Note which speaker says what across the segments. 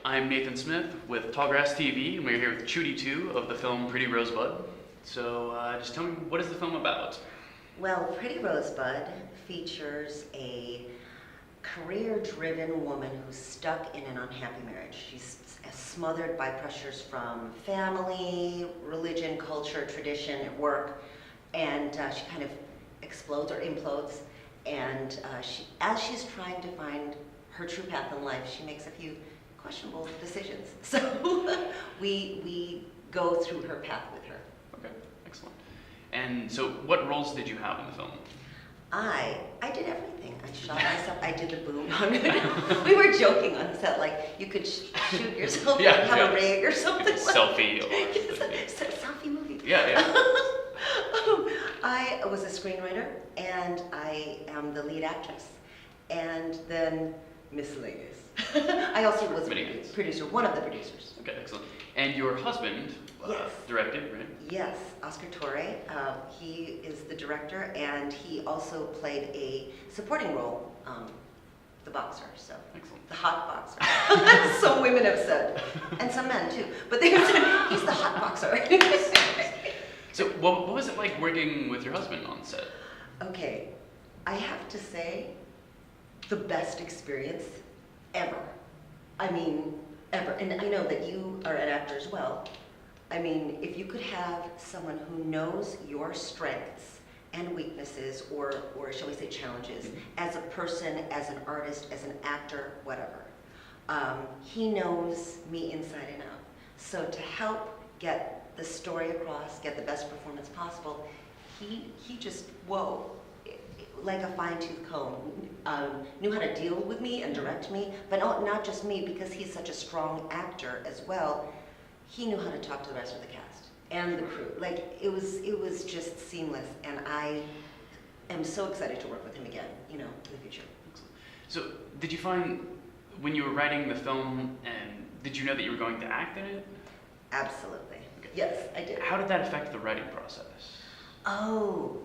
Speaker 1: I'm Nathan Smith with Tallgrass TV, and we're here with Chuti 2 of the film Pretty Rosebud. So just tell me, what is the film about?
Speaker 2: Well, Pretty Rosebud features a career-driven woman who's stuck in an unhappy marriage. She's smothered by pressures from family, religion, culture, tradition, work, and she kind of explodes or implodes. And as she's trying to find her true path in life, she makes a few questionable decisions. So we go through her path with her.
Speaker 1: Okay, excellent. And so what roles did you have in the film?
Speaker 2: I did everything. I shot myself. I did the boom. We were joking on set, like you could shoot yourself and have a rig or something.
Speaker 1: Like a selfie.
Speaker 2: Selfie movie.
Speaker 1: Yeah.
Speaker 2: I was a screenwriter, and I am the lead actress, and then miscellaneous. I also was a producer, one of the producers.
Speaker 1: Okay, excellent. And your husband directed, right?
Speaker 2: Yes, Oscar Torre. He is the director, and he also played a supporting role, the boxer. So
Speaker 1: excellent.
Speaker 2: The hot boxer. Some women have said, and some men too. But they said he's the hot boxer.
Speaker 1: So what was it like working with your husband on set?
Speaker 2: Okay, I have to say, the best experience ever. I mean, ever. And I know that you are an actor as well. I mean, if you could have someone who knows your strengths and weaknesses, or shall we say challenges, as a person, as an artist, as an actor, whatever. He knows me inside and out. So to help get the story across, get the best performance possible, he just, whoa, like a fine-tooth comb, knew how to deal with me and direct me, but not just me, because he's such a strong actor as well. He knew how to talk to the rest of the cast and the crew. Like, it was just seamless, and I am so excited to work with him again, in the future.
Speaker 1: So, did you find, when you were writing the film, and did you know that you were going to act in it?
Speaker 2: Absolutely.
Speaker 1: Okay.
Speaker 2: Yes, I did.
Speaker 1: How did that affect the writing process?
Speaker 2: Oh,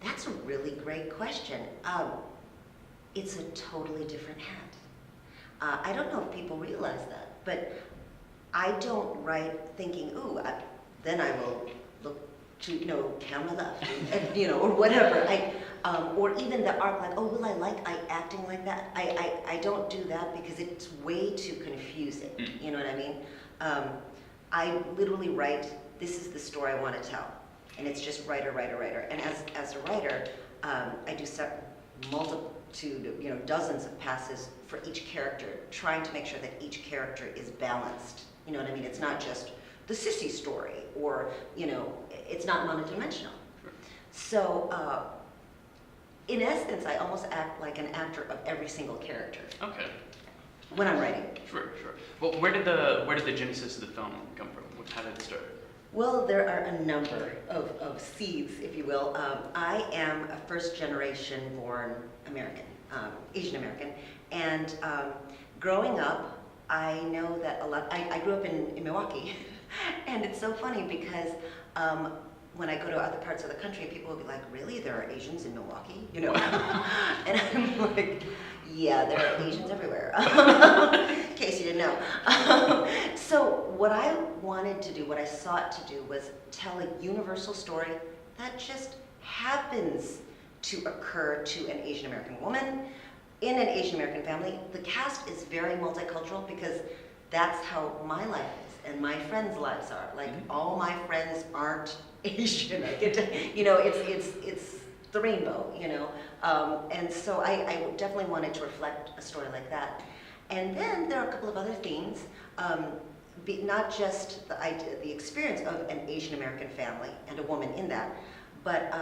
Speaker 2: that's a really great question. It's a totally different hat. I don't know if people realize that, but I don't write thinking, ooh, then I will look to, camera left, and, or whatever. Or even the art, like, oh, will I like acting like that? I don't do that because it's way too confusing. You know what I mean? I literally write, this is the story I want to tell. And it's just writer. And as a writer, I do multitude, dozens of passes for each character, trying to make sure that each character is balanced. You know what I mean? It's not just the sissy story, or, it's not monodimensional. So, in essence, I almost act like an actor of every single character.
Speaker 1: Okay.
Speaker 2: When I'm writing.
Speaker 1: Sure. Well, where did the genesis of the film come from? How did it start?
Speaker 2: Well, there are a number of seeds, if you will. I am a first-generation born American, Asian American, and growing up, I know that a lot. I grew up in Milwaukee, and it's so funny because when I go to other parts of the country, people will be like, "Really, there are Asians in Milwaukee?" And I'm like, "Yeah, there are Asians everywhere." In case you didn't know. So what I wanted to do, what I sought to do, was tell a universal story that just happens to occur to an Asian American woman in an Asian American family. The cast is very multicultural because that's how my life is and my friends' lives are. Like, all my friends aren't Asian. I get to, it's the rainbow, and so I definitely wanted to reflect a story like that. And then there are a couple of other themes, not just the experience of an Asian American family and a woman in that, but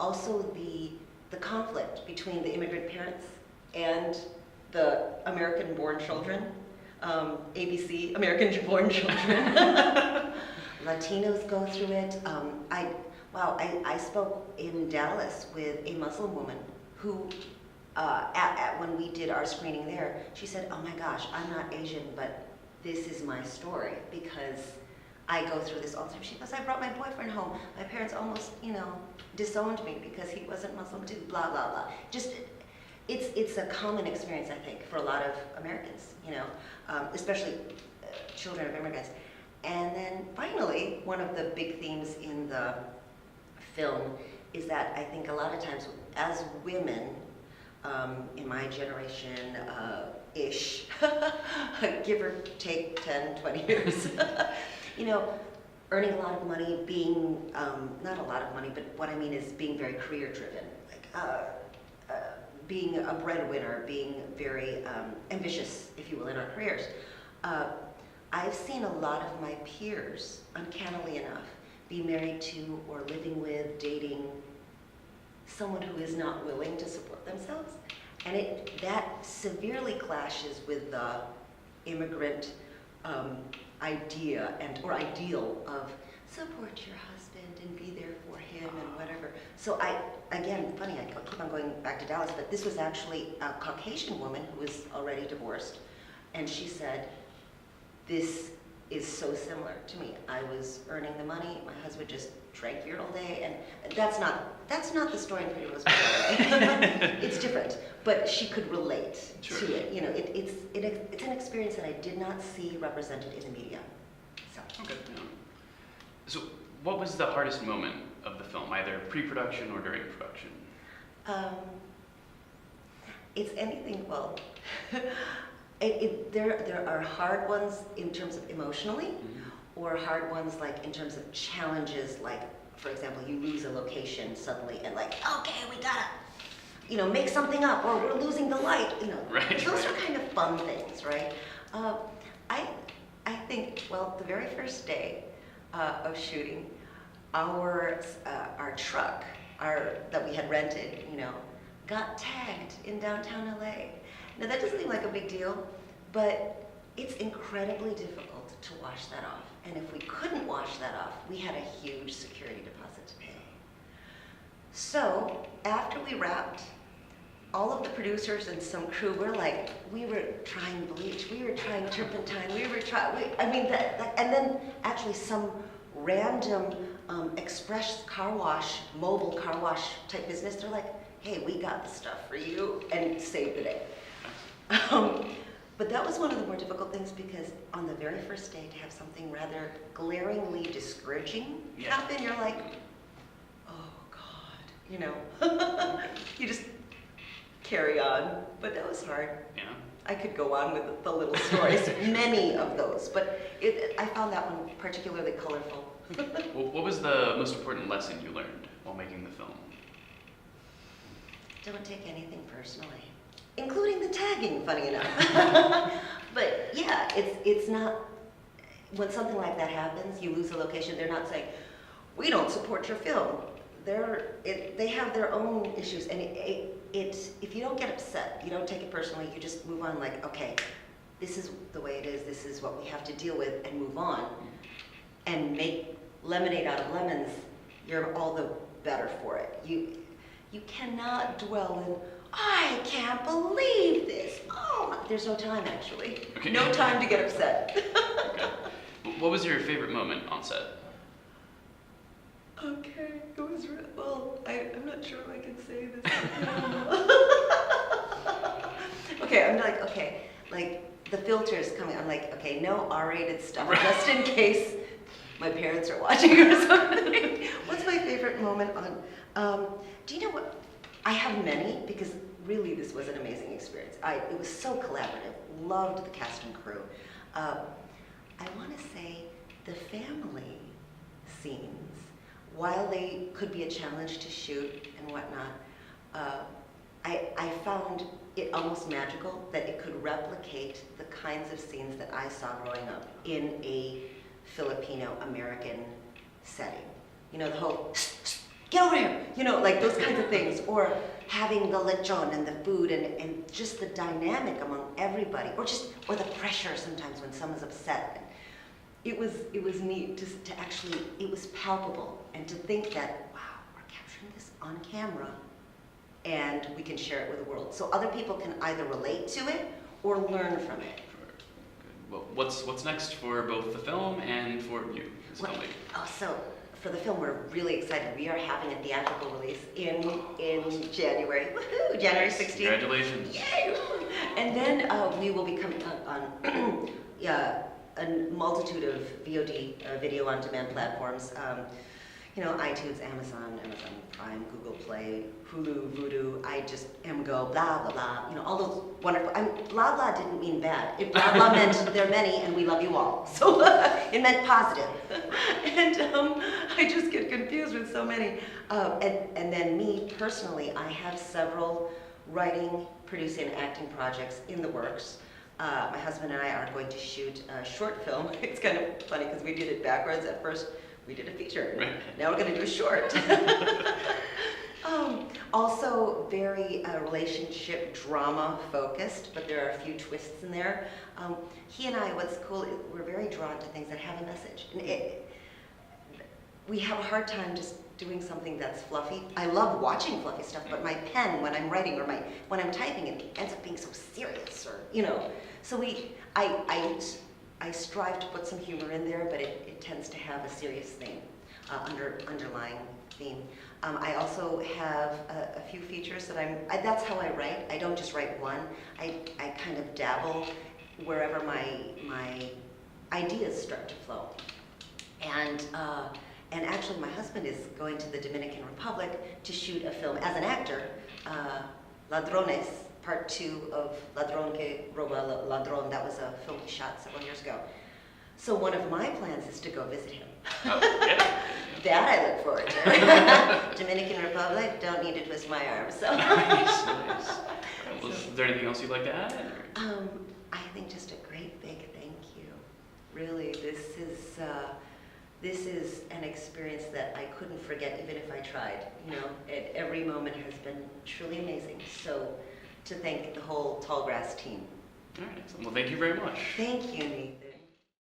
Speaker 2: also the conflict between the immigrant parents and the American-born children, ABC, American-born children. Latinos go through it. I spoke in Dallas with a Muslim woman who, when we did our screening there, she said, "Oh my gosh, I'm not Asian, but this is my story because I go through this all the time." She goes, "I brought my boyfriend home. My parents almost, disowned me because he wasn't Muslim too, blah, blah, blah." Just, it's a common experience, I think, for a lot of Americans, especially children of immigrants. And then finally, one of the big themes in the film is that I think a lot of times as women, in my generation, ish, give or take 10, 20 years, you know, earning a lot of money, being, not a lot of money, but what I mean is being very career driven, like being a breadwinner, being very ambitious, if you will, in our careers. I've seen a lot of my peers, uncannily enough, be married to or living with, dating someone who is not willing to support themselves. And that severely clashes with the immigrant idea or ideal of support your husband and be there for him and whatever. So again, funny, I keep on going back to Dallas, but this was actually a Caucasian woman who was already divorced. And she said, this is so similar to me. I was earning the money, my husband just drank beer all day, and that's not the story in Pretty Rosebud. It's different, but she could relate to it. You know, it's an experience that I did not see represented in the media. So.
Speaker 1: Okay. Yeah. So, what was the hardest moment of the film, either pre-production or during production?
Speaker 2: It's anything. Well. There are hard ones in terms of emotionally, or hard ones like in terms of challenges, like, for example, you lose a location suddenly and like, okay, we gotta, you know, make something up, or we're losing the light, you know.
Speaker 1: Right.
Speaker 2: Those are kind of fun things, right? I think, well, the very first day of shooting, our truck, that we had rented, you know, got tagged in downtown LA. Now that doesn't seem like a big deal, but it's incredibly difficult to wash that off. And if we couldn't wash that off, we had a huge security deposit to pay. So after we wrapped, all of the producers and some crew were like, we were trying bleach, we were trying turpentine, and then actually some random express car wash, mobile car wash type business, they're like, hey, we got the stuff for you, and saved the day. But that was one of the more difficult things, because on the very first day to have something rather glaringly discouraging happen, you're like, oh God, you know, you just carry on. But that was hard.
Speaker 1: Yeah.
Speaker 2: I could go on with the little stories, many of those, but I found that one particularly colorful.
Speaker 1: Well, what was the most important lesson you learned while making the film?
Speaker 2: Don't take anything personally. Including the tagging, funny enough. But yeah, it's not, when something like that happens, you lose a location, they're not saying, we don't support your film. They have their own issues, and if you don't get upset, you don't take it personally, you just move on like, okay, this is the way it is, this is what we have to deal with, and move on, and make lemonade out of lemons, you're all the better for it. You cannot dwell in, I can't believe this. Oh, there's no time actually.
Speaker 1: Okay.
Speaker 2: No time to get upset.
Speaker 1: Okay. What was your favorite moment on set?
Speaker 2: Okay, it was well. I'm not sure if I can say this. Okay, like the filters coming. I'm like, okay, no R-rated stuff,
Speaker 1: Right.
Speaker 2: just in case my parents are watching or something. What's my favorite moment on? Do you know what? I have many, because really this was an amazing experience. It was so collaborative. Loved the cast and crew. I want to say the family scenes, while they could be a challenge to shoot and whatnot, I found it almost magical that it could replicate the kinds of scenes that I saw growing up in a Filipino-American setting. You know, the whole, get over here, you know, like those kinds of things, or having the lechon and the food and just the dynamic among everybody, or the pressure sometimes when someone's upset. It was neat to actually, it was palpable, and to think that, wow, we're capturing this on camera and we can share it with the world. So other people can either relate to it or learn from it.
Speaker 1: Well, what's next for both the film and for you as a filmmaker?
Speaker 2: Oh, so for the film, we're really excited. We are having a theatrical release in January. Woohoo! January 16th.
Speaker 1: Congratulations.
Speaker 2: Yay! And then we will be coming out on a multitude of VOD, video on demand platforms. You know, iTunes, Amazon Prime, Google Play, Hulu, Vudu, I just am go, blah, blah, blah. You know, all those wonderful, blah, blah didn't mean bad. It blah, blah meant there are many and we love you all. So it meant positive. And I just get confused with so many. And then me, personally, I have several writing, producing, and acting projects in the works. My husband and I are going to shoot a short film. It's kind of funny because we did it backwards. At first, we did a feature.
Speaker 1: Right.
Speaker 2: Now we're going to do a short. Also very relationship drama focused, but there are a few twists in there. He and I, what's cool, we're very drawn to things that have a message. And we have a hard time just doing something that's fluffy. I love watching fluffy stuff, but my pen, when I'm writing or when I'm typing, it ends up being so serious, or you know. So I strive to put some humor in there, but it tends to have a serious theme, underlying theme. I also have a few features that that's how I write. I don't just write one. I kind of dabble wherever my ideas start to flow. And actually my husband is going to the Dominican Republic to shoot a film as an actor, Ladrones, part 2 of Ladrón que roba ladrón. That was a film he shot several years ago. So one of my plans is to go visit him.
Speaker 1: Oh, yeah.
Speaker 2: That I look forward to. Dominican Republic, don't need to twist my arm. So.
Speaker 1: Nice, nice. Well, is there anything else you'd like to add?
Speaker 2: I think just a great big thank you. Really, this is an experience that I couldn't forget even if I tried. You know, every moment has been truly amazing. So to thank the whole Tallgrass team.
Speaker 1: All right, well, thank you very much.
Speaker 2: Thank you, Nathan.